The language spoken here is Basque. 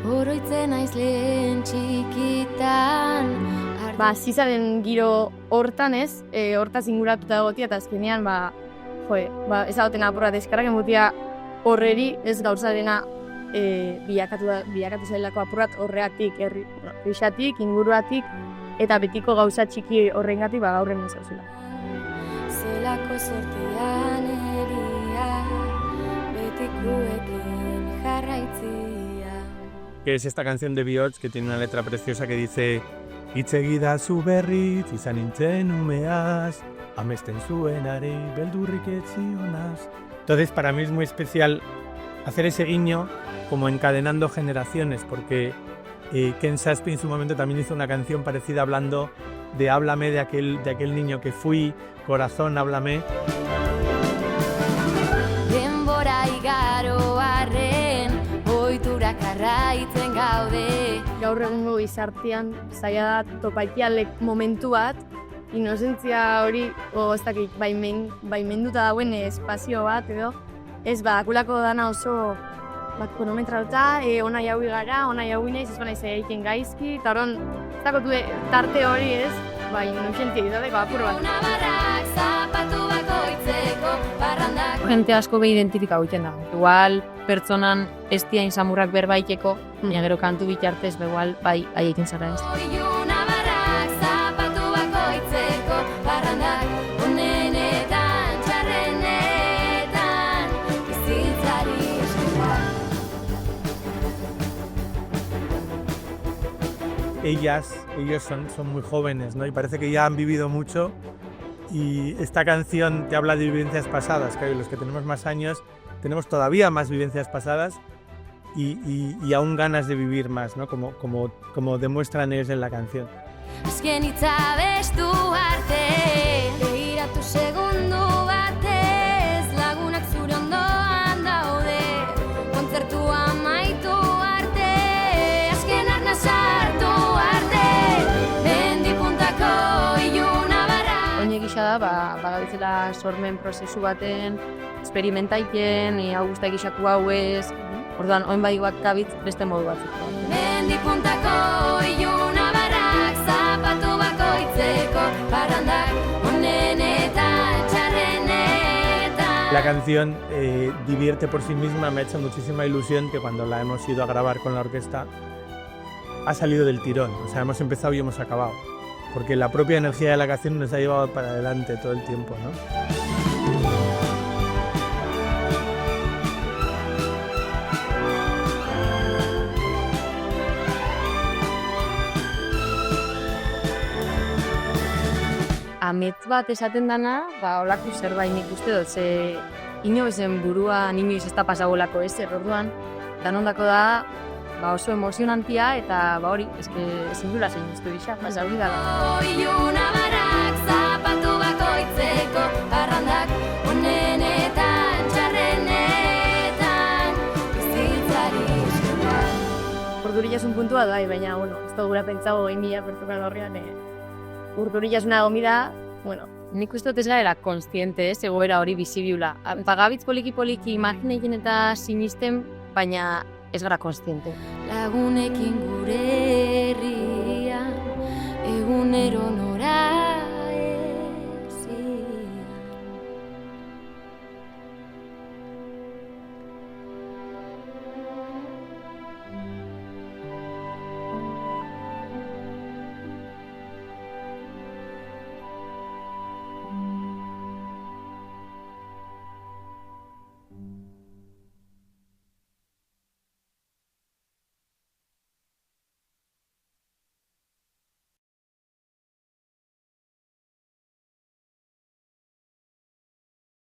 oroitzen naiz lehen txikitan. Zizaren giro hortan ez, hortaz inguratuta egotia, eta azkenean, ez dagoten apurra deskarrak emutia horreri ez gauzarena bilakatu zailako apurrat horreatik, rixatik, inguruatik, eta betiko gauza txiki horrengatik gaurren zauzula. Zelako sortean eria, betikuekin jarraitzia. Que es esta canción de Bihotz que tiene una letra preciosa que dice: Itzegida zu berriz, izan nintzen umeaz, amesten zuenari, beldurrik ez zionaz. Entonces, para mí es muy especial hacer ese guiño como encadenando generaciones, porque Ken Saspi en su momento también hizo una canción parecida hablando de háblame de aquel niño que fui, corazón, háblame. Denbora igaro arren, oiturak arraitzen gaude. Gaur egungo gizartean zaila da topaitia momentu bat, inozentzia hori, ez dakit, baimenduta dauen espazio bat edo, ez akulako dana oso kronometrauta, ona jaui gara, ona jaui nahiz, ez naiz egiten gaizki, eta horon, ez dakotu tarte hori ez, inozentzia ditadeko apur bat. Jente asko be identifika egiten da. Igual pertsonan ez diain samurrak berbaiteko, baina gero kantu bitartez igual bai haiekin zara ez. Ellos son muy jóvenes, ¿no? Y parece que ya han vivido mucho. Y esta canción te habla de vivencias pasadas, claro, los que tenemos más años tenemos todavía más vivencias pasadas y aún ganas de vivir más, ¿no? Como demuestran ellos en la canción. Azken hitza bestu arte, begiratu segundu batez, lagunak zure ondoan daude, kontzertua amaitu arte, azken arna sartu arte, mendipuntako iluna barra. Oine gisa da, bagabitzela sormen prozesu baten, experimentaiken, hau guztak gisatu hau ez, orduan, oin badiguak kabitz beste modu batzuk. Mendipuntako iluna barrak, zapatu bakoitzeko parrandak, onenetan, txarrenetan. La canción divierte por sí misma, me ha hecho muchísima ilusión que cuando la hemos ido a grabar con la orquesta ha salido del tirón, o sea, hemos empezado y hemos acabado, porque la propia energía de la canción nos ha llevado para adelante todo el tiempo, ¿no? Amets bat esaten dana, holako zerbait nik uste dut, ze inoizen buruan, inoiz ez da pasagolako ez, orduan, danondako da, oso emozionantia eta hori, ezin dula zein ez du bisa, hori da. Iluna barrak, zapatu bakoitzeko parrandak, onenetan, txarrenetan, bizitzari esker. Urdurillasun puntua da, baina, ez da gura pentsago 20.000 pertsona horrean, urdurillasunea gomida, Nik uste dut ez garela konstiente, egoera hori bizibiula. Pagabitz poliki-poliki imaginekin eta sinisten, baina ez gara konstiente. Lagunekin gure herrian, egunero